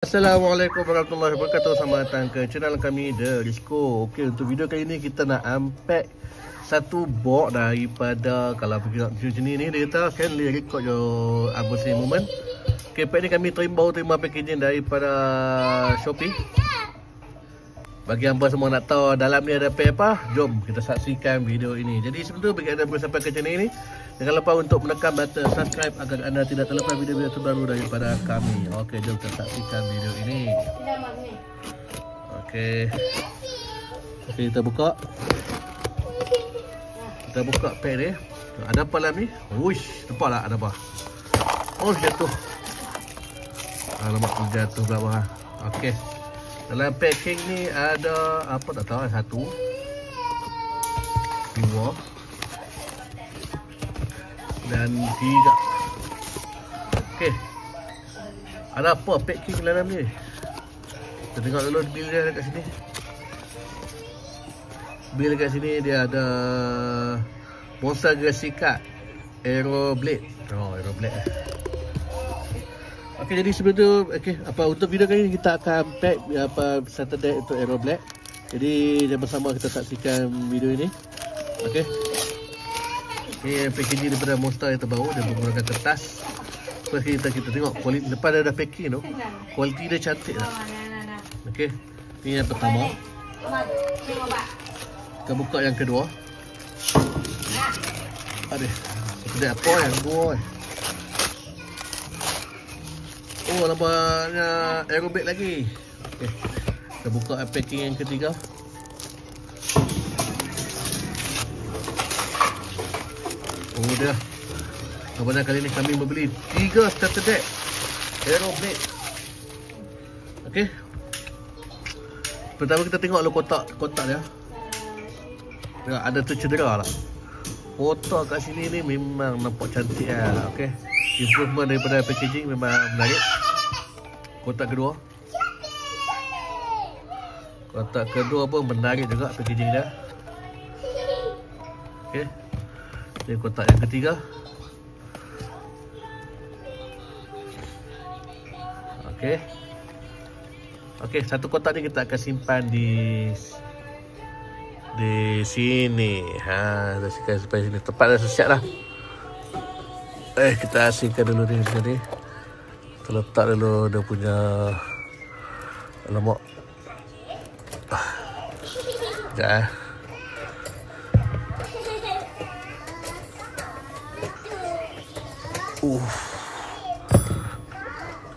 Assalamualaikum warahmatullahi wabarakatuh. Selamat datang ke channel kami The Risco. Okey, untuk video kali ni kita nak unpack satu box daripada, kalau pergi macam ni dia kata can record your unboxing moment. Okey, pack ni kami baru terima packaging daripada Shopee. Bagi hamba semua nak tahu dalam ni ada pack apa, jom kita saksikan video ini. Jadi sebelum tu, bagi anda baru sampai ke channel ini, jangan lupa untuk menekan button subscribe agar anda tidak terlepas video-video terbaru daripada kami. Okey, jom kita saksikan video ini. Okey. Okey, kita buka. Kita buka pack ni. Ada apa dalam ni? Wush, nampak tak ada apa? Oh, jatuh. Alamak, jatuh pula bawah. Okey. Dalam packing ni ada apa tak tahu, satu, dua dan tiga. Okey. Ada apa packing dalam ni? Kita tengok dulu bil dia dekat sini. Bil dekat sini dia ada Monster Galaxy Card Aero Blade. Oh, Aero Blade. Okey, jadi sebelum tu, okey, untuk video kali ni kita akan pack satu deck untuk Aero Blade. Jadi jangan bersama kita saksikan video ini. Okey. Ini packaging daripada Monster yang terbaru, dia menggunakan kertas. Lepas kita tengok kualiti lepas dia dah packing tu, kualiti dia cantik tak? Okey. Ini yang pertama. Kita buka yang kedua. Aduh, seperti apa yang dua. Oh, nampaknya Aero Blade lagi. Okey. Kita buka packing yang ketiga. Oh, dia. Pada kali ni kami membeli 3 starter deck Aero Blade. Okey. Pertama kita tengok dulu kotak dia. Tengok ada tercedera lah. Kotak kat sini ni memang nampak cantik lah. Okey. Improvement daripada packaging memang menarik. Kotak kedua. Kotak kedua pun menarik juga packaging dia. Okey. Ini kotak yang ketiga. Okey. Okey, satu kotak ni kita akan simpan di sini. Dah simpan sini. Tempat dah siap dah. Kita asingkan dulu ni macam ni. Kita letak dulu dia punya lemak. Sekejap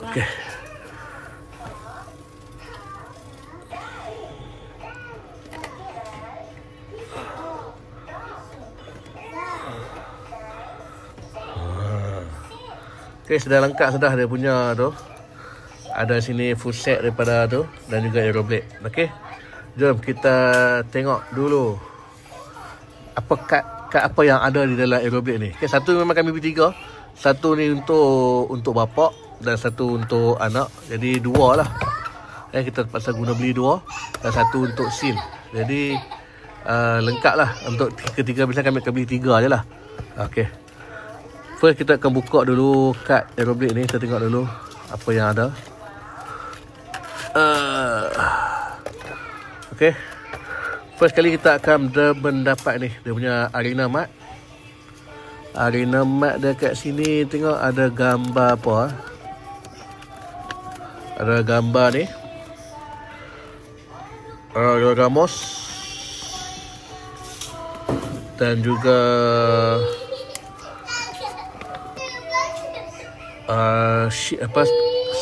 Okey. Okey, sudah lengkap sudah dia punya tu. Ada sini full set daripada tu dan juga Aero Blade. Okey. Jom kita tengok dulu apa kad apa yang ada di dalam Aero Blade ni. Okey, satu memang kami beli 3. Satu ni untuk bapak dan satu untuk anak. Jadi 2 lah. Kita terpaksa guna beli 2 dan satu untuk seal. Jadi lengkap lah. Untuk ketiga biasanya kami akan beli 3 je lah. Okey. First kita akan buka dulu kad Aero Blade ni. Kita tengok dulu apa yang ada. Okey. First kali kita akan mendapat ni dia punya arena mat. Arena mat dia kat sini, tengok ada gambar apa. Ada gambar ni. Ramos. Dan juga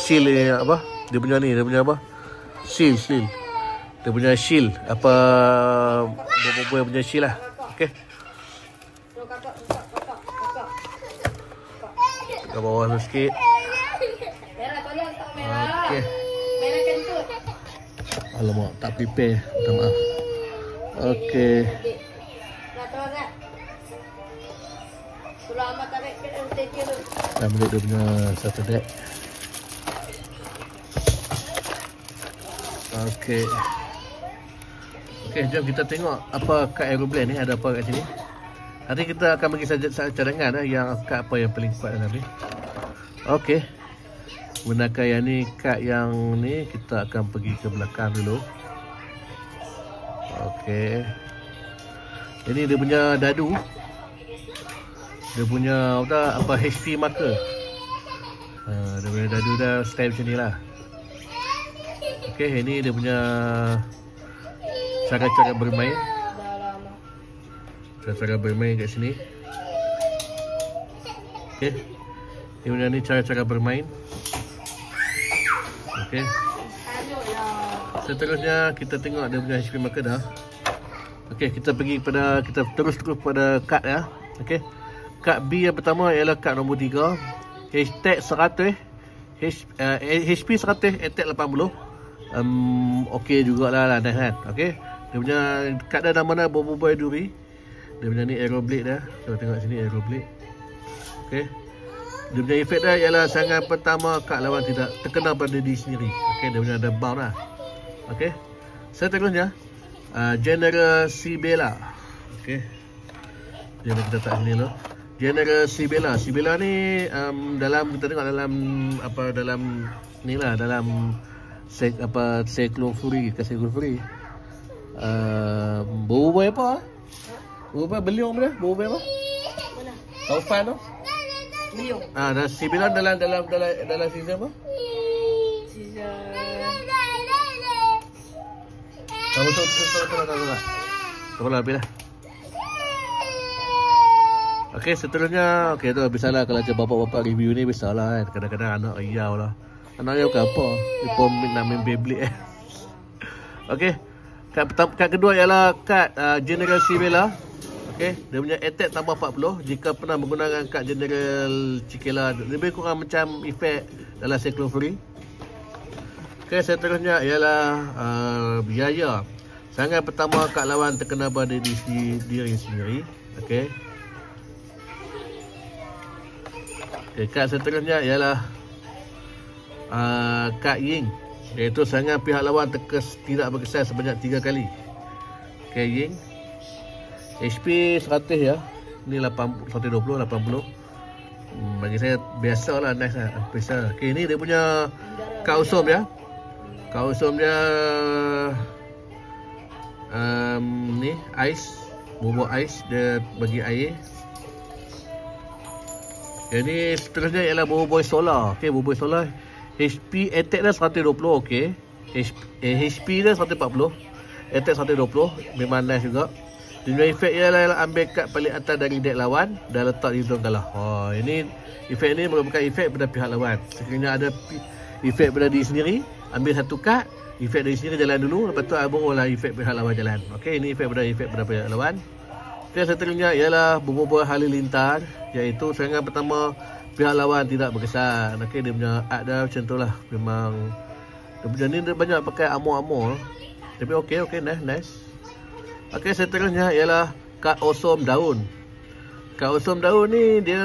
seal ni apa? Dia punya ni, dia punya apa? Seal. Dia punya shield apa bobo punya shield lah. Okey. Ke bawah tu sikit. Okey. Alamak, tak prepare. Minta maaf. Okey. Kita ambil dia punya satu deck. Okey. Okey, jom kita tengok apa kad Aero Blade ni, ada apa kat sini. Nanti kita akan bagi cadangan yang kad apa yang paling kuat dalam ni. Okey. Gunakan yang ni, kad yang ni kita akan pergi ke belakang dulu. Okey. Ini dia punya dadu. Dia punya apa HP marker. Dia punya dadu dah style macam ni lah. Okey, ini dia punya cara-cara bermain. Cara-cara bermain kat sini. Okey. Dia punya ni cara-cara bermain. Okey. Seterusnya kita tengok dia punya HP marker dah. Okey, kita terus pada kad ya. Okey. Kad B yang pertama ialah kad nombor 3. Hashtag 100. HP 100, attack 80. Okey jugalah nice kan. Okey. Dia punya kad dah nama dah Boboiboy Duri. Dia punya ni Aeroblade dah. Kita tengok sini Aeroblade. Okey. Dia punya efek dah ialah serangan pertama kad lawan tidak terkena pada diri sendiri. Okey, dia punya ada bound lah. Okey. Seterusnya General Sibella. Okey. Dia kita tak sini dulu. General Sibella. Sibella ni dalam kita tengok dalam ni lah, dalam Cyclone Fury ke Cyclone Fury. Boboiboy apa? Boboiboy beliung apa? Boboiboy apa? Mana? Taufan tu? Beliung. Dan Sibella dalam season apa? Season Tahu lah habis lah. Okey, seterusnya okey tu biasalah kalau macam bapak-bapak review ni biasalah kan. Kadang-kadang anak riau lah. Anak riau bukan apa? Dia nak main Beyblade Okey. Kad kedua ialah kad General Sibella. Okey, dia punya attack tambah 40 jika pernah menggunakan kad General Cikela. Lebih kurang macam efek dalam Cyclone Fury. Okey, seterusnya ialah biaya. Serangan pertama kad lawan terkena pada diri sendiri. Okey. Okay, kad seterusnya ialah kad Ying, iaitu serangan pihak lawan tidak berkesan sebanyak 3 kali. Okay, Ying HP 100 ya. Ni 120 80. Bagi saya biasa lah, nice lah. Biasa. Okay, ni dia punya kad usum ya. Kad usum dia ni ais, bubuk ais, dia bagi air. Jadi seterusnya ialah Boboiboy Solar. Okey, Boboiboy Solar HP attack dah 120. Okey. HP dah 140. Attack 120. Memang nice juga. Dia punya efek ialah ambil kad paling atas dari deck lawan dan letak di zone kalah. Ini efek ni merupakan efek pada pihak lawan. Sekiranya ada efek pada diri sendiri, ambil satu kad, efek dari sini jalan dulu, lepas tu barulah efek pihak lawan jalan. Okey, ini efek pada pihak lawan. Okey, seterusnya ialah Boboiboy Halilintar, iaitu serangan pertama pihak lawan tidak berkesan. Okey, dia punya art dah macam tu lah. Memang dia punya ni dia banyak pakai armor. Tapi okey, nice. Okey, seterusnya ialah kad Awesome Daun. Kad Awesome Daun ni dia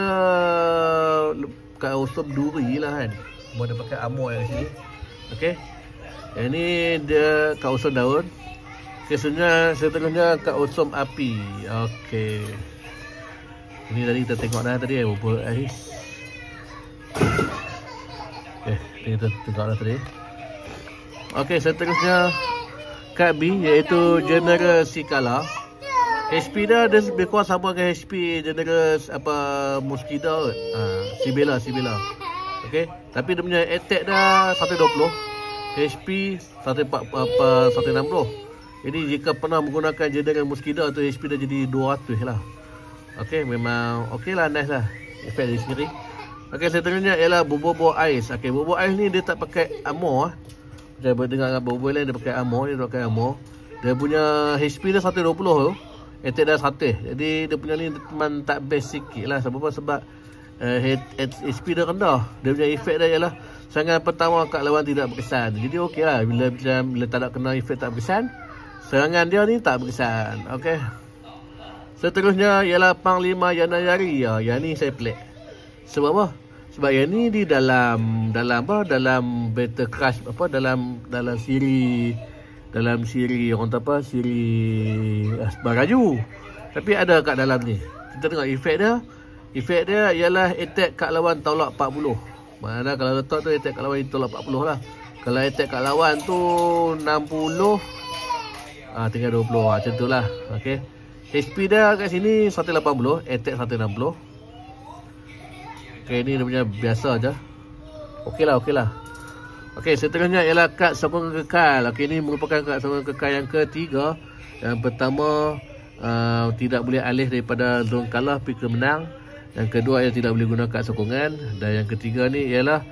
kad Awesome Duri lah kan. Semua dia pakai armor yang sini. Okey. Yang ni dia kad Awesome Daun. Okey, seterusnya kad Awesome Api. Okey. Ini tadi kita tengok dah tadi Boboiboy Ais. Okey, kita tengok dah tadi. Okey, seterusnya kad B iaitu General Sikala. HP dah dia lebih kurang sama dengan HP General Mosquito. Sibella. Okey, tapi dia punya attack dah 120. HP 160. Jadi jika pernah menggunakan General Mosquito tu HP dah jadi 200 lah. Okey, memang okey lah, nice lah. Efek dari sendiri. Okey, seterusnya ialah Boboiboy Ais. Okey, Boboiboy Ais ni dia tak pakai armor. Macam dengar dengan Boboiboy lain dia pakai armor, dia tak pakai armor. Dia punya HP dia 120 tu. Attack dah 100. Jadi dia punya ni memang tak best sikit lah. Sebab HP dia rendah. Dia punya efek dia ialah serangan pertama kat lawan tidak berkesan. Jadi okey lah. Bila tak nak kena efek tak berkesan, serangan dia ni tak berkesan. Okey. Seterusnya ialah Panglima Yanayari. Yang ni saya pelik. Sebab apa? Sebab yang ni di dalam Battle Crush dalam siri orang tu siri Baraju. Tapi ada kat dalam ni. Kita tengok efek dia. Efek dia ialah attack kat lawan tolak 40. Mana kalau letak tu attack kat lawan itu tolak 40 lah. Kalau attack kat lawan tu 60, tinggal 20. Macam tu lah. Okay. HP dia kat sini 180, attack 160. Okay, ni dia punya biasa je. Okey lah. Okey, seterusnya ialah kad sokongan kekal. Okey, ini merupakan kad sokongan kekal yang ketiga. Yang pertama, tidak boleh alih daripada zon kalah pergi ke menang. Yang kedua, ia tidak boleh guna kad sokongan. Dan yang ketiga ni ialah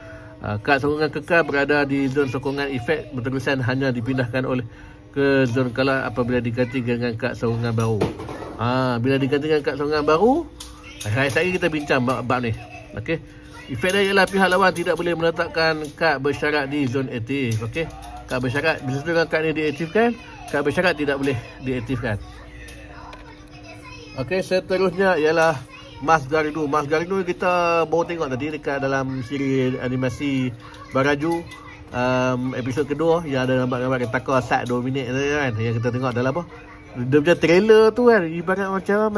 kad sokongan kekal berada di zon sokongan efek berterusan hanya dipindahkan oleh ke zon kalah apabila diganti dengan kad sokongan baru. Bila diganti dengan kad sokongan baru, hari-hari kita bincang bab ni. Okey. Efek dia ialah pihak lawan tidak boleh meletakkan kad bersyarat di zon aktif. Okey. Kad bersyarat bila dengan kad ni diaktifkan, kad bersyarat tidak boleh diaktifkan. Okey, seterusnya ialah Mas Gardu. Mas Gardu kita baru tengok tadi dekat dalam siri animasi Baraju episod kedua yang ada gambar-gambar takar sat 2 minit tu kan, yang kita tengok dalam apa? Dia punya trailer tu kan ibarat macam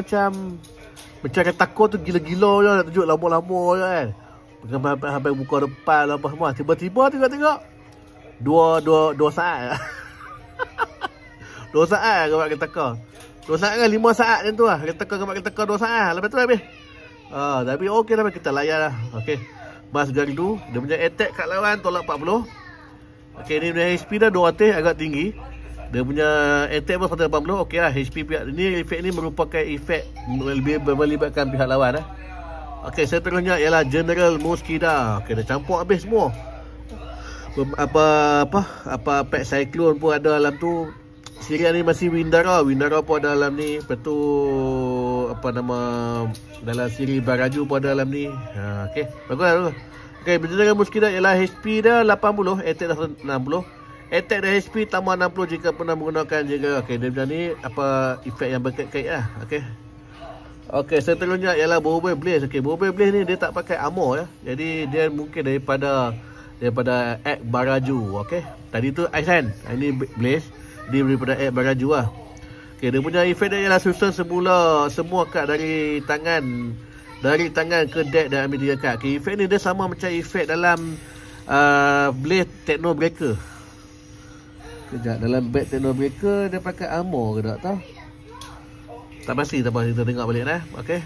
takar tu gila-gila je, nak tunjuk lama-lama je kan. Sampai muka depan apa semua. Tiba-tiba tengok 2 saat. 2 saat gambar takar. 2 saat kan 5 saat macam tu lah. Gambar takar 2 saat. Lepas tu habis. Tapi okey lah, kita layan lah. Okey. Mas Gardu, dia punya attack kat lawan tolak 40. Okey, ni punya HP dah 200, agak tinggi. Dia punya attack pun 180. Okey lah, HP pihak ni, efek ni merupakan efek lebih melibatkan pihak lawan. Okey, seterusnya ialah General Muskida. Okey, dah campur habis semua. Apa pack Cyclone pun ada dalam tu. Siri animasi Windara pun ada dalam ni. Lepas tu dalam siri Baraju pun ada dalam ni. Okey, bagus. Okey, General Muskida ialah HP dia 80, attack dah 60. Attack dan HP tambah 60 jika pernah menggunakan juga. Okey, dia macam ni efek yang berkait-kait lah. Okey. Okey, seterusnya ialah Bobble Blaze. Okey, Bobble Blaze ni dia tak pakai armor ya. Jadi dia mungkin daripada Act Baraju. Okey. Tadi tu Ice Hand. Ini Blaze. Dia daripada Act Baraju lah. Okey, dia punya efek dia ialah susun semua kad dari tangan ke deck dan ambil 3 kad. Okey, efek ni dia sama macam efek dalam Blaze Techno Breaker. Kejap, dalam Blaze Techno Breaker dia pakai armor ke tak tahu. Tak pasti kita tengok balik dah. Okey.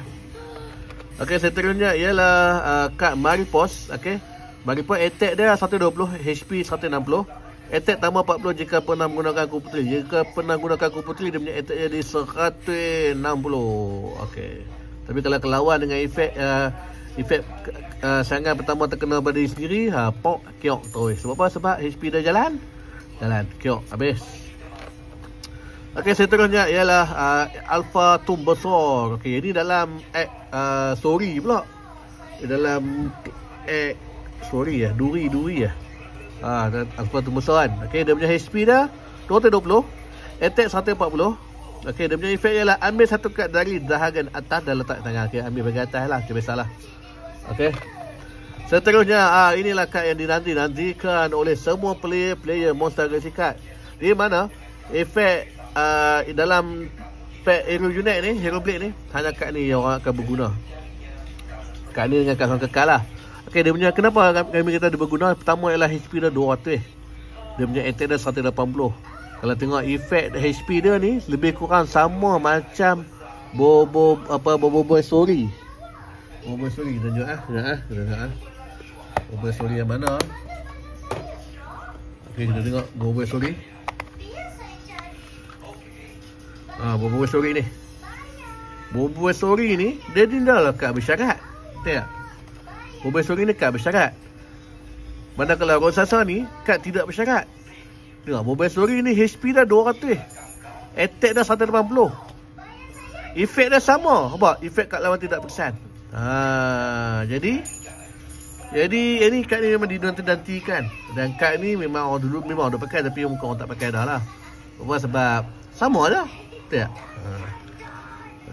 Okey, seterusnya ialah kad Maripos. Okey. Maripos attack dia 120, HP 160. Attack tambah 40 jika pernah menggunakan kupu puteri. Jika pernah menggunakan kupu puteri, dia punya attack jadi 160. Okey. Tapi kalau kelawan dengan efek serangan pertama terkena pada diri sendiri, pok kiok terus. Sebab apa? Sebab HP dia jalan kiok habis. Okey, seterusnya ialah Alpha Tomb Besar. Okey, ini dalam story pula. Dalam story ya, duri ya. Alpha Tomb Besar kan. Okey, dia punya HP dah 220, attack 140. Okey, dia punya efek ialah ambil satu kad dari dahagan atas dan letak tangan. Okey, ambil bahagian atas lah, macam biasalah. Okey. Seterusnya inilah kad yang dinantikan oleh semua player Monster Galaxy Card. Di mana efek dalam pack Hero Unit ni, Hero Blade ni, hanya kad ni yang orang akan berguna. Kad ni dengan kad sokongan kekal lah. Okey, dia punya kenapa kami kata dia berguna? Pertama ialah HP dia 200. Dia punya attack dia 180. Kalau tengok efek HP dia ni lebih kurang sama macam Bobo Story. Bobo Story kita tunjuk Bobo Story yang mana? Okey, kita tengok Bobo Story. Bobo Story ni. Bobo Story ni dia tinggal kad bersyarat. Tengok. Bobo Story ni kad bersyarat. Manakala Rosasa ni kad tidak bersyarat. Tengok, Bobo Story ni HP dah 200. Attack dah 180. Efek dah sama. Apa? Efek kat lawan tidak berkesan. Jadi ini kad ni memang dinanti-nantikan. Dan kad ni memang orang dulu memang dah pakai, tapi muka orang tak pakai dah lah. Sebab sama dah. Tak?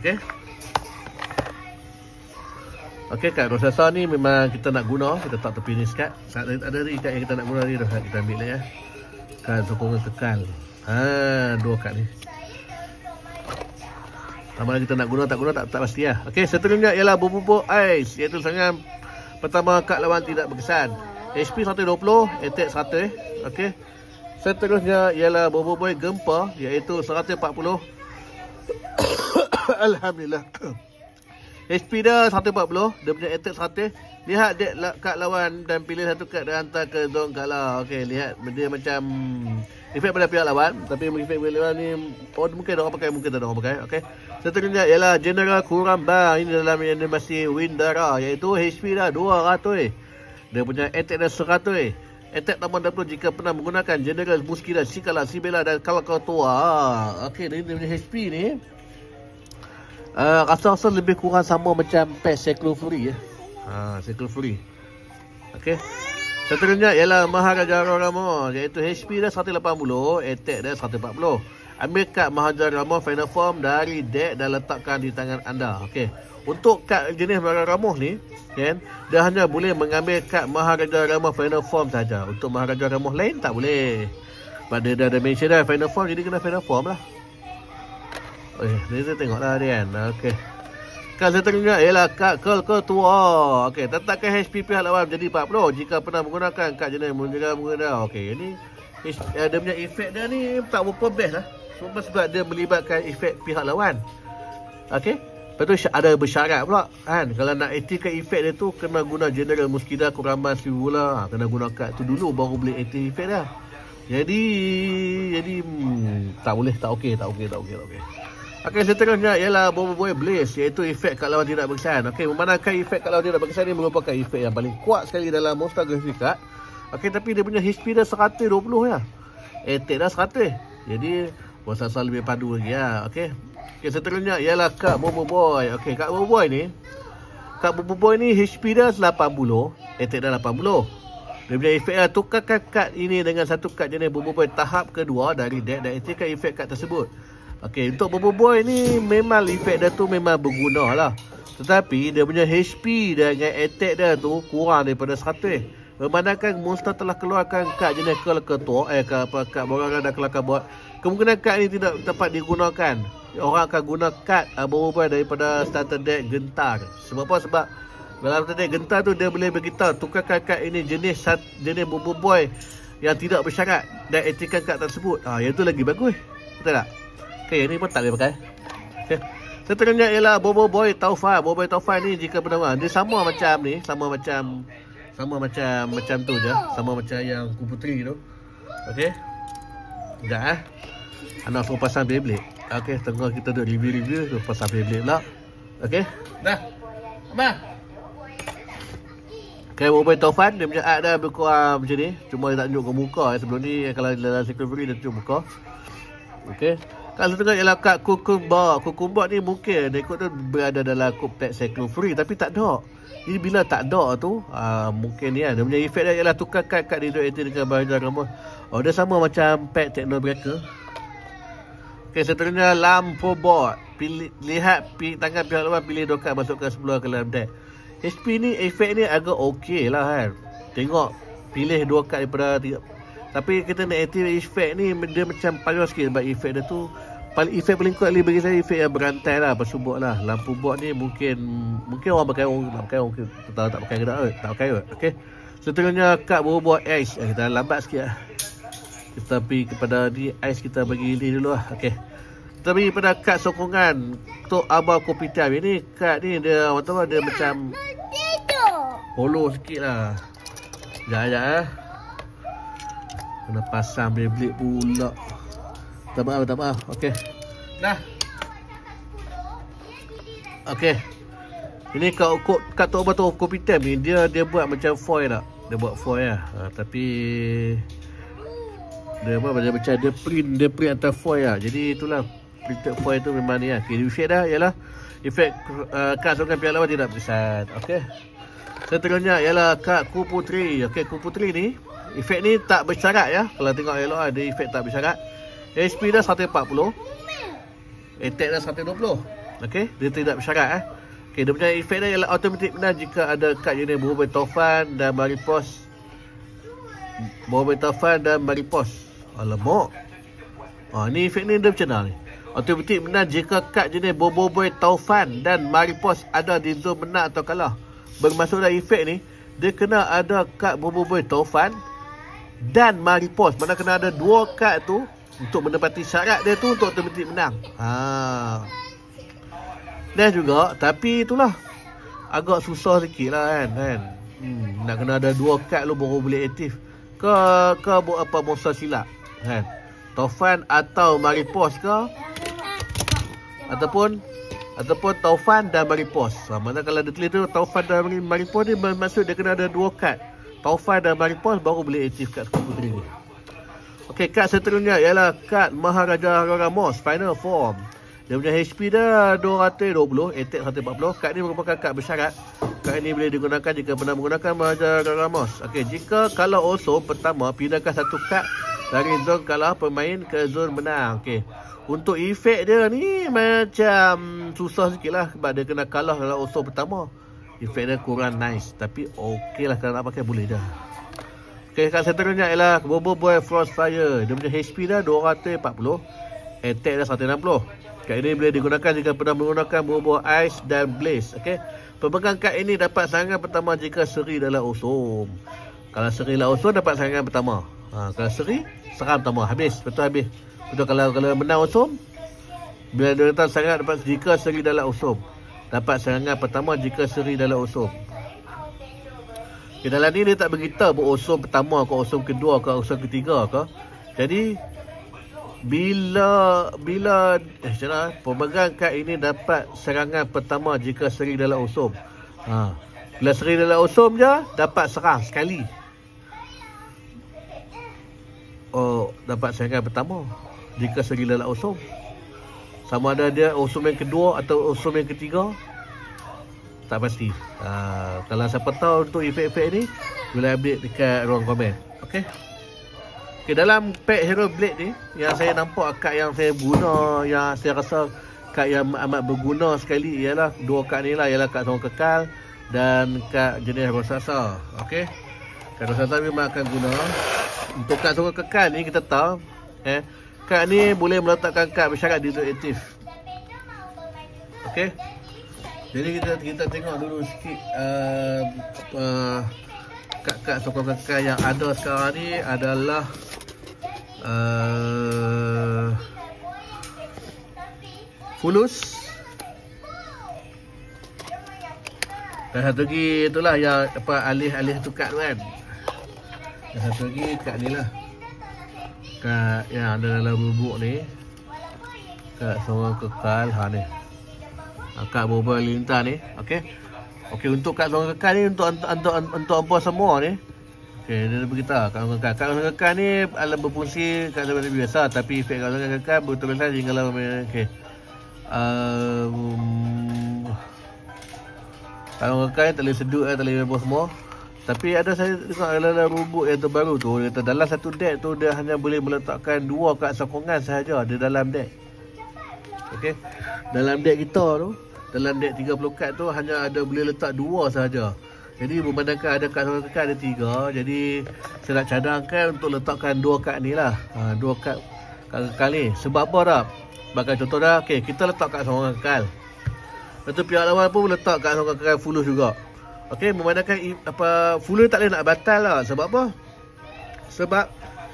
Okey. Okey, kad Rosasa ni memang kita nak guna. Kita tak tepi ni sekat. Ada ni kad yang kita nak guna ni dah. Kita ambil lah ya. Kad sokongan kekal. 2 kad ni. Sama kita nak guna tak pasti lah. Okey, seterusnya ialah Bobo Ice, iaitu serangan Pertama, kad lawan tidak berkesan. HP 120, attack 100. Okey. Seterusnya ialah Bobo Boy gempa, iaitu 140. Alhamdulillah. HP dia 140, dia punya attack 100. Lihat dek kad lawan dan pilih satu kad dan hantar ke zone kalah. Okey, lihat dia macam efek pada pihak lawan, tapi efek pihak lawan ni mungkin ada orang pakai, mungkin tak ada orang pakai. Okey. Seterusnya ialah General Kuramba. Ini dalam animasi Windara, iaitu HP dah 200. Dia punya attack dah 100. Attack tambah 20 jika pernah menggunakan General Muskila, Sikala, Sibela dan Kalakatua. Okey, dia punya HP ni rasa-rasa lebih kurang sama macam pet Cyclone Fury ya. Cyclone Fury. Okey. Seterusnya ialah Maharaja Rama, iaitu HP dah 180, attack dah 140. Ambil kad Maharaja Rama final form dari deck dan letakkan di tangan anda. Okey. Untuk kad jenis Maharaja Rama ni, kan, dia hanya boleh mengambil kad Maharaja Rama final form saja. Untuk Maharaja Rama lain tak boleh. Sebab dia dah ada mention dah final form, jadi kena final form lah. Ni saya tengoklah dia kan. Okey. Kad seterusnya ialah kad ketua. Okey, tetapkan HP pihak lawan menjadi 40 jika pernah menggunakan kad jenis menggunakan. Okey, ini dia punya efek dia ni tak berapa best lah. Sebab dia melibatkan efek pihak lawan. Okey. Lepas tu ada bersyarat pula kan. Kalau nak aktifkan efek dia tu kena guna General Muskida, Kuramba, Sivula. Kena guna kad tu dulu baru boleh aktif efek dia. Jadi tak boleh, tak okey. Okey, seterusnya ialah Bobo Boy Blaze, iaitu efek kad lawan tidak berkesan. Okey, memandangkan efek kad lawan tidak berkesan ni merupakan efek yang paling kuat sekali dalam monster graphic card. Okey, tapi dia punya HP dah 120 ya. Attack dah 100. Jadi rasa lebih padu lagi ya. Okey. Okey, seterusnya ialah kad Bobo Boy. Okey, kad Bobo Boy ni, HP dah 80, attack dah 80. Dia punya efek lah, tukarkan kad ini dengan satu kad jenis Bobo Boy tahap kedua dari deck dan aktifkan efek kad tersebut. Okey, untuk Bobo Boy ni memang efek dia tu memang berguna lah. Tetapi dia punya HP dengan attack dia tu kurang daripada 100. Memandangkan monster telah keluarkan kad jenis ketua, kad borangan dan kelakar bot, kemungkinan kad ini tidak dapat digunakan. Orang akan guna kad Bobo Boy daripada starter deck gentar. Sebab apa? Sebab dalam starter deck gentar tu dia boleh beritahu tukarkan kad ini jenis Bobo Boy yang tidak bersyarat dan aktifkan kad tersebut. Yang tu lagi bagus. Betul tak? Okey, ini pun tak boleh pakai. Okey. Seterusnya ialah Bobo Boy Taufan. Bobo Boy Taufan ni jika pernah dia sama macam ni, sama macam tu je, sama macam yang Kuputri tu. Okey. Sekejap anak suruh pasang Beyblade. Okey, tengah kita duk review tu pasang Beyblade pula. Okey. Dah. Abang. Okey, Bobo Boy Taufan dia punya art dah lebih kurang macam ni. Cuma dia tak tunjuk ke muka. Sebelum ni kalau dalam Secret Fury dia tunjuk muka. Okey. Kalau tengok ialah kad Kukumba. Kukumba ni mungkin dia ikut tu berada dalam pet Cyclone Fury, tapi tak ada. Jadi bila tak ada tu, mungkin ni dia punya efek dia ialah tukar kad di duet dengan Maharaja Rama. Dia sama macam pet Techno Breaker. Okey, seterusnya lampu bot. Lihat tangan pihak lawan, pilih 2 kad masukkan 10 ke dalam deck. HP ni efek ni agak okey lah kan. Tengok pilih 2 kad daripada 3. Tapi kita nak aktif efek ni dia macam payah sikit sebab efek dia tu efek paling kuat bagi saya efek yang berantai lah, bersubuk lah. Lampu bot ni mungkin orang pakai, orang tak pakai ke tak pakai. Okey. Seterusnya kad Bobo Boy Ice. Kita lambat sikit lah. Kita pergi kepada ni Ice, kita bagi ni dulu lah. Okey. Kita pergi pada kad sokongan untuk Abang Kopitiam. Ini kad ni dia orang tahu dia macam hollow sikit lah. Sekejap kena pasang Beyblade pula. Tak maaf. Okey. Dah. Okey. Ini kad tu Abang Kopitiam ni dia buat macam foil tak? Dia buat foil lah. Tapi dia macam dia print atas foil lah. Jadi itulah printed foil tu memang ni lah. Okay, efek dah ialah efek kad sokongan pihak lawan tidak berkesan. Okey. Seterusnya ialah kad Kuputri. Okey, Kuputri ni efek ni tak bersyarat ya. Kalau tengok elok ada efek tak bersyarat. HP dah 140. Attack dah 120. Okey, dia tidak bersyarat Okey, dia punya efek dia ialah automatic menang jika ada kad jenis Bobo Boy Taufan dan Maripos. Bobo Boy Taufan dan Maripos. Alamak. Ni efek ni dia macam mana ni? Automatic menang jika kad jenis Bobo Boy Taufan dan Maripos ada di zon menang atau kalah. bermasuk dalam efek ni, dia kena ada kad boboiboy Taufan dan Maripos. Mana kena ada 2 kad tu untuk menepati syarat dia tu untuk otomatik menang. Next juga, tapi itulah agak susah sikit lah kan. Nak kena ada 2 kad lu baru boleh aktif. Ke buat apa monster silap kan. Taufan atau Maripos ke, ataupun Taufan dan Maripos. Mana kalau dia tulis tu Taufan dan Maripos ni, bermaksud dia kena ada 2 kad Taufan dan Maripos baru boleh aktif kad puteri ni. Okey, kad seterusnya ialah kad Maharaja Ramos Final Form. Dia punya HP dia 220, attack 140. Kad ni merupakan kad bersyarat. Kad ini boleh digunakan jika pernah menggunakan Maharaja Ramos. Okey, jika kalau awesome pertama, pindahkan 1 kad dari zon kalah pemain ke zon menang. Okey. Untuk efek dia ni macam susah sikit lah, sebab dia kena kalah dalam awesome pertama. Efek dia kurang nice, tapi okey lah, kalau nak pakai boleh dah. Okey, kad seterusnya ialah Boboiboy Frostfire. Dia punya HP dah 240, attack dah 160. Kad ini boleh digunakan jika pernah menggunakan Bobo Ice dan Blaze. Okey. Pemegang kad ini dapat serangan pertama jika seri dalam awesome. Kalau seri dalam awesome dapat serangan pertama. Kalau seri, serang pertama, habis. Betul. Kalau menang awesome, bila dia datang serangan dapat jika seri dalam awesome. Dapat serangan pertama jika seri dalam awesome. Dalam ni dia tak beritahu awesome pertama ke awesome kedua ke awesome ketiga ke. Jadi bila pemegang kad ini dapat serangan pertama jika seri dalam awesome. Bila seri dalam awesome je dapat serang sekali. Dapat serangan pertama jika seri dalam awesome. Sama ada dia awesome yang kedua atau awesome yang ketiga, tak pasti. Kalau siapa tahu untuk efek-efek ni, boleh update dekat ruang komen. Okey. Dalam pack Hero Blade ni, yang saya nampak kad yang saya guna, yang saya rasa kad yang amat berguna sekali ialah 2 kad ni lah, ialah kad Songon Kekal dan kad jenis Rosasa. Okey. Kad Rosasa memang akan guna. Untuk kad Songon Kekal ni kita tahu, kad ni boleh meletakkan kad bersyarat di zon aktif. Okey. Jadi kita tengok dulu sikit kad-kad Songon Kekal yang ada sekarang ni adalah Fulus. Dan satu lagi itulah yang alih-alih tu kad tu kan. Dan satu lagi kad ni lah, kad yang ada dalam bubuk ni, kad Songon Kekal ni. Kad Boboiboy Lintah ni. Okey, untuk kad Songon Kekal ni untuk apa semua ni. Okey, dia beritahu kad Songon Kekal. Kad Songon Kekal ni alam berfungsi kad seperti biasa, tapi efek kad Songon Kekal betul-betul hingga lama. Okey. Kad Songon Kekal tak boleh sedut, tak boleh apa semua. Tapi ada saya tengok dalam rubuk yang terbaru tu, dia kata dalam satu deck tu dia hanya boleh meletakkan 2 kad sokongan sahaja di dalam deck. Okey. Dalam deck kita tu, dalam deck 30 kad tu hanya ada boleh letak 2 sahaja. Jadi memandangkan ada kad Songon Kekal ada 3, jadi saya nak cadangkan untuk letakkan 2 kad ni lah. 2 kad Kekal ni. Sebab apa dah? Bakal contoh dah, okey, kita letak kad Songon Kekal. Lepas tu pihak lawan pun letak kad Songon Kekal Fulus juga. Okey, memandangkan Fulus tak boleh nak batal lah. Sebab apa? Sebab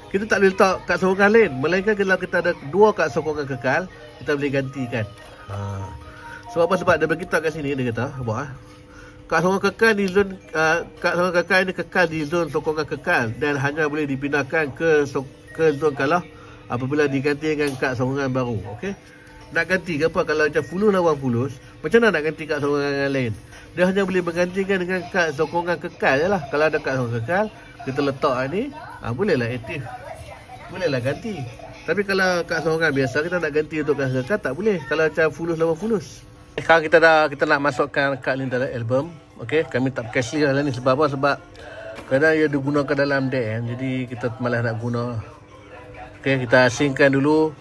kita tak boleh letak kad sokongan lain, melainkan kalau kita ada 2 kad sokongan kekal, kita boleh gantikan. Sebab apa? Sebab dia beritahu kat sini, dia kata kad sokongan kekal di zon kad sokongan kekal ini kekal di zon sokongan kekal dan hanya boleh dipindahkan ke zon kalah apabila diganti dengan kad sokongan baru. Okey. Nak ganti ke apa? Kalau macam Fulus lawan Fulus, macam mana nak ganti kad sokongan yang lain? Dia hanya boleh menggantikan dengan kad sokongan kekal je lah. Kalau ada kad sokongan kekal, kita letak ni, bolehlah aktif, bolehlah ganti. Tapi kalau kad sokongan biasa, kita nak ganti untuk kad kekal, tak boleh. Kalau macam Fulus lawan Fulus. Sekarang kita nak masukkan kad ni dalam album. Okey, kami tak pakai sleeve lah ni. Sebab apa? Sebab kadang ia digunakan dalam deck kan. Jadi kita malas nak guna. Okey, kita asingkan dulu.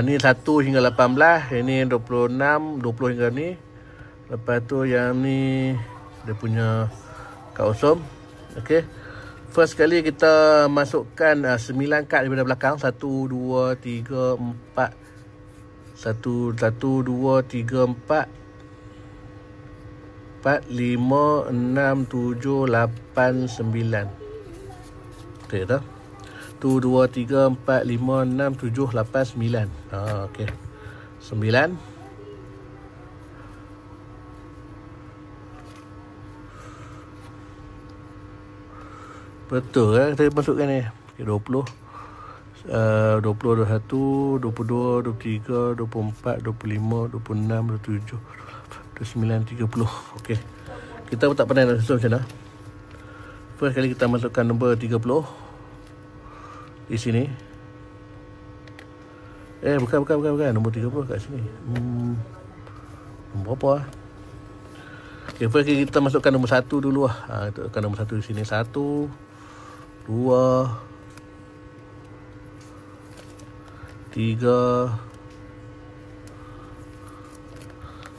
Ni 1 hingga 18. Yang ni 26, 20 hingga ni. Lepas tu yang ni dia punya kad awesome. Okey. First kali kita masukkan 9 kad daripada belakang. 1, 2, 3, 4. 1, 2, 3, 4. 4, 5, 6, 7, 8, 9. Betul tak? 1, 2, 3, 4, 5, 6, 7, 8, 9. Okey. 9. Betul kan kita masukkan ni. Okay, 20. 20, 21, 22, 23, 24, 25, 26, 27, 29, 30. Okey. Kita pun tak pandai nak susun macam mana. First kali kita masukkan nombor 30 di sini. Bukan. Nombor 30 kat sini. Nombor apa? Okay, first kali kita masukkan nombor 1 dulu lah. Kita masukkan nombor 1 di sini. 1, 2, 3,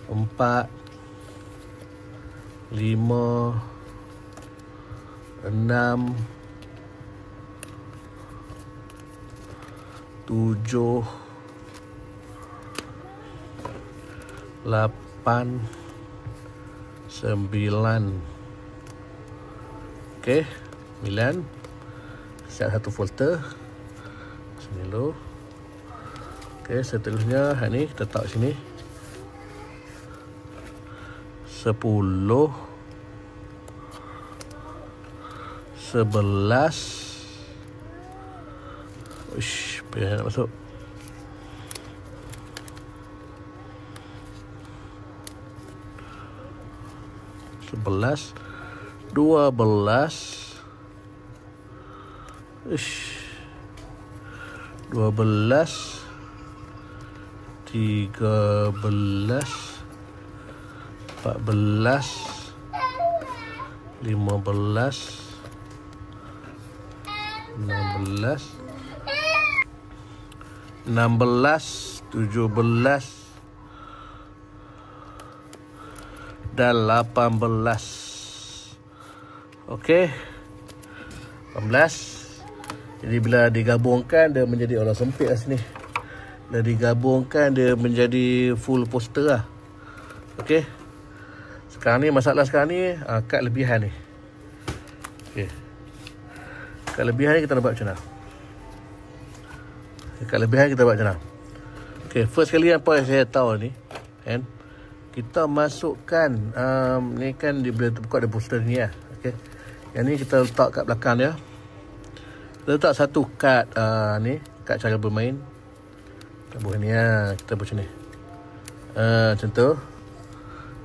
4, 5, 6, 7, 8, 9. Okey, 9. Siap satu folder. Sini dulu. Okey, seterusnya hak ni kita letak sini. 10, 11. Uish, payah nak masuk. 11, 12. Uish. 12, 13, 14, 15, 16, 17 dan 18. Okey. 18. Jadi bila digabungkan dia menjadi orang sempit lah sini. Bila digabungkan dia menjadi full poster lah. Okey. Sekarang ni masalah sekarang ni kad lebihan ni. Okey. Kad lebihan ni kita nak buat macam mana? Kad lebihan kita buat macam mana? Okey, first kali apa yang saya tahu ni kan, kita masukkan ni kan dia boleh buka ada poster ni lah. Okey. Yang ni kita letak kat belakang dia. Kita letak satu kad ni, kad cara bermain. Kita buat ni lah, kita buat macam ni. Macam tu.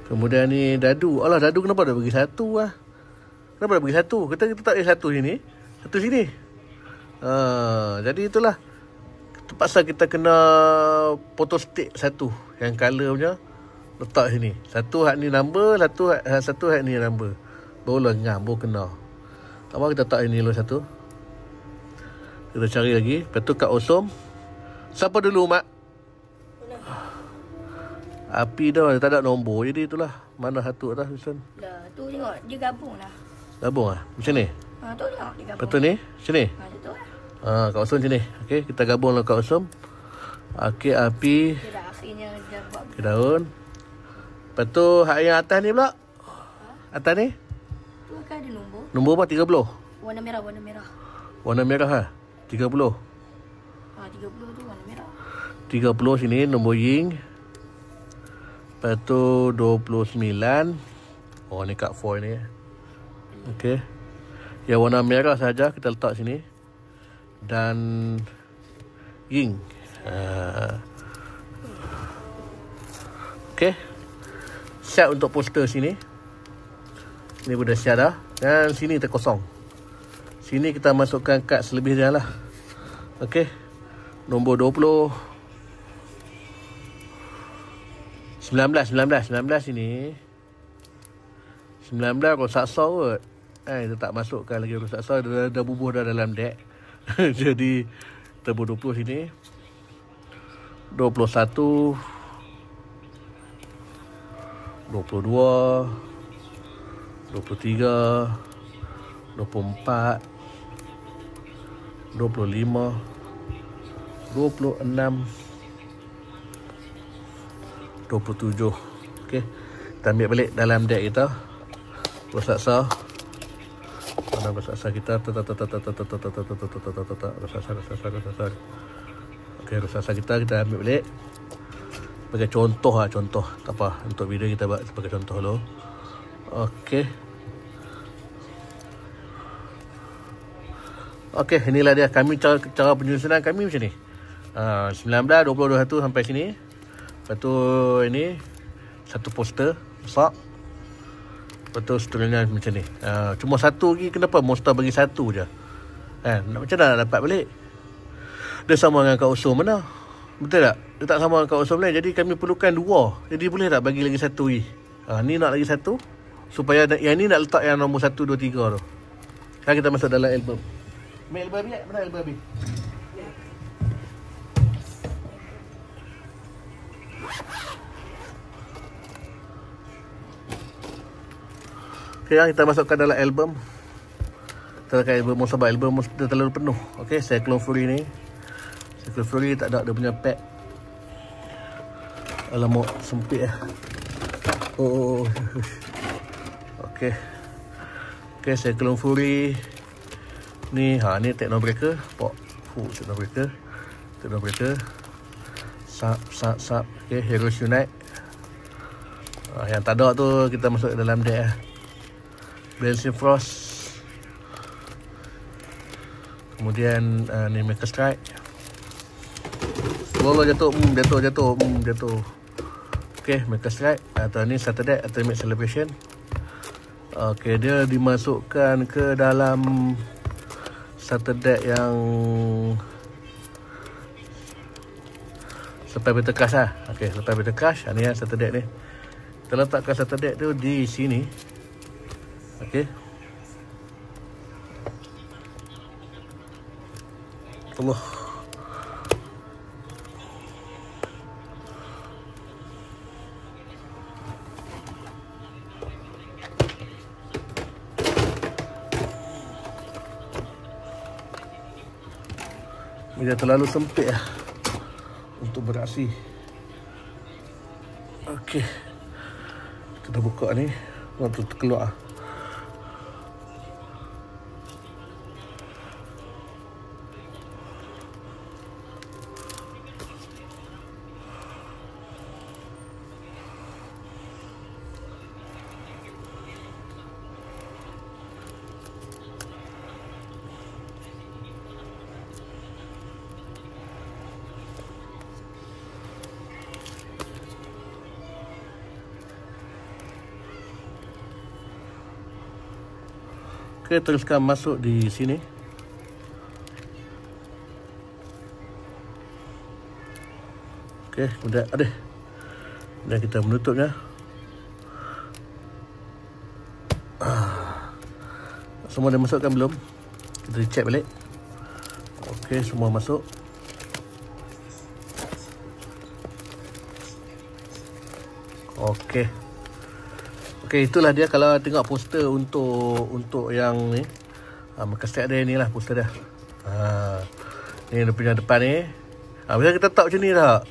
Kemudian ni dadu. Alah, dadu kenapa dah bagi satu lah? Kenapa dah bagi satu? Kita tak ada satu sini, satu sini. Jadi itulah. Terpaksa kita kena photo stick satu yang color punya, letak sini. Satu hak ni number, satu hak ni number. Barulah ngam, baru kena. Apa kita letak ini dulu satu. Kita cari lagi. Lepas tu kat osom. Siapa dulu, Mak? Api dah, tak ada nombor. Jadi itulah. Mana satu atas susun? Dah, tu tengok. Dia gabung lah. Gabung lah? Macam ni? Tu tengok dia gabung. Lepas tu ni? Macam ni? Tu lah. Kat osom macam ni. Okey, kita gabung lah kat osom. Okey, api. Dia dah akhirnya dia buat. Okey, daun. Lepas tu, hak yang atas ni pula? Atas ni? Tu kan ada nombor. Nombor apa? 30? Warna merah, warna merah. Warna merah lah? 30? 30 tu warna merah. 30 sini nombor ying. Lepas tu 29. Oh, ni kat 4 ni. Okey. Yang warna merah saja kita letak sini. Dan ying. Okey. Siap untuk poster sini. Ini pun dah siap dah. Dan sini terkosong. Sini kita masukkan kad selebih dia lah. Okey. Nombor 20. 19 sini. 19 rosak saw kot. Kita tak masukkan lagi rosak saw. Dia dah bubuh dah dalam deck. Jadi kita buat 20 sini. 21. 22. 23. 24. 25. 26. 27. Okey. Kita ambil balik dalam deck kita. Bersaksa. Mana bersaksa kita? Bersaksa. Okey, bersaksa kita ambil balik. Sebagai contoh lah, contoh. Tak apa, untuk video kita buat sebagai contoh dulu. Okey. Okey, inilah dia kami cara penyusunan kami macam ni. 19, 20, 21 sampai sini. Lepas tu ini satu poster besar. Lepas tu seterusnya macam ni. Cuma satu lagi, kenapa monster bagi satu je? Macam mana nak dapat balik? Dia sama dengan Kak Usum mana? Betul tak? Dia tak sama dengan Kak Usum lain. Jadi kami perlukan dua. Jadi boleh tak bagi lagi satu lagi? Ni nak lagi satu. Supaya yang ni nak letak yang nombor 1, 2, 3 tu. Sekarang kita masuk dalam album. Ambil album ni, mana album ni? Okay, kita masukkan dalam album. Kita letak album sebab album dah terlalu penuh. Okay, Cyclone Fury ni. Cyclone Fury tak ada dia punya pack. Alamak, sempit lah. Oh. Okay. Okay, Cyclone Fury. Ni, ni Technobreaker. Technobreaker. Sap. Okay, Heroes Unite. Yang tak ada tu kita masuk dalam deck lah. Blazing Frost. Kemudian ni Maker Strike. Jatuh. Okay, Maker Strike. Atau ni Saturday Atomic Celebration. Okay, dia dimasukkan ke dalam satu deck yang Supply Battle Crush lah. Okay, Supply Battle Crush. Ni yang satu deck ni. Kita letakkan satu deck tu di sini. Okay. Allah. Dia terlalu sempit lah untuk beraksi. Okey, kita buka ni waktu keluar. Okey, teruskan masuk di sini. Okey, kemudian dan kita menutupnya. Semua dah masukkan belum? Kita check balik. Okey, semua masuk. Okey. Okey, itulah dia kalau tengok poster untuk yang ni. Maka start dia ni lah poster dia. Ni dia punya depan ni. Bila kita tak macam ni tak?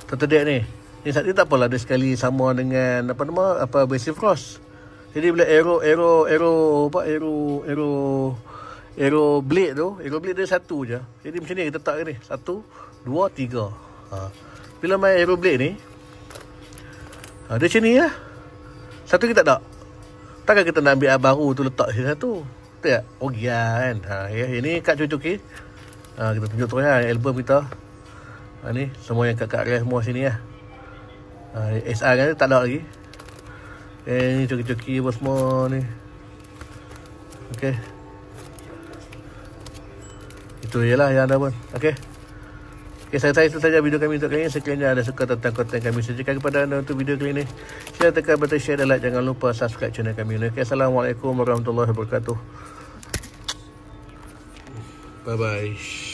Terdeck ni. Ni tak apalah dia sekali sama dengan Blazing Frost. Jadi bila arrow blade tu, arrow blade dia satu je. Jadi macam ni kita tak ni. 1, 2, 3. Bila main arrow blade ni, dia macam ni lah. Satu kita tak. Takkan kita nak ambil baru tu letak sini satu. Betul tak? Oh ya kan. Ini kat cuci. Kita tunjuk terus lah album kita. Ni semua yang kat area semua sini lah. SR kan tak ada lagi. Ni cuci-cuci apa semua ni. Okey. Itu je lah yang ada pun. Okey. Okay, saya itu saja video kami untuk kali ini. Sekiranya anda suka tentang konten kami, sajikan kepada anda untuk video kali ini. Sila tekan button share dan like. Jangan lupa subscribe channel kami. Okay, Assalamualaikum warahmatullahi wabarakatuh. Bye bye.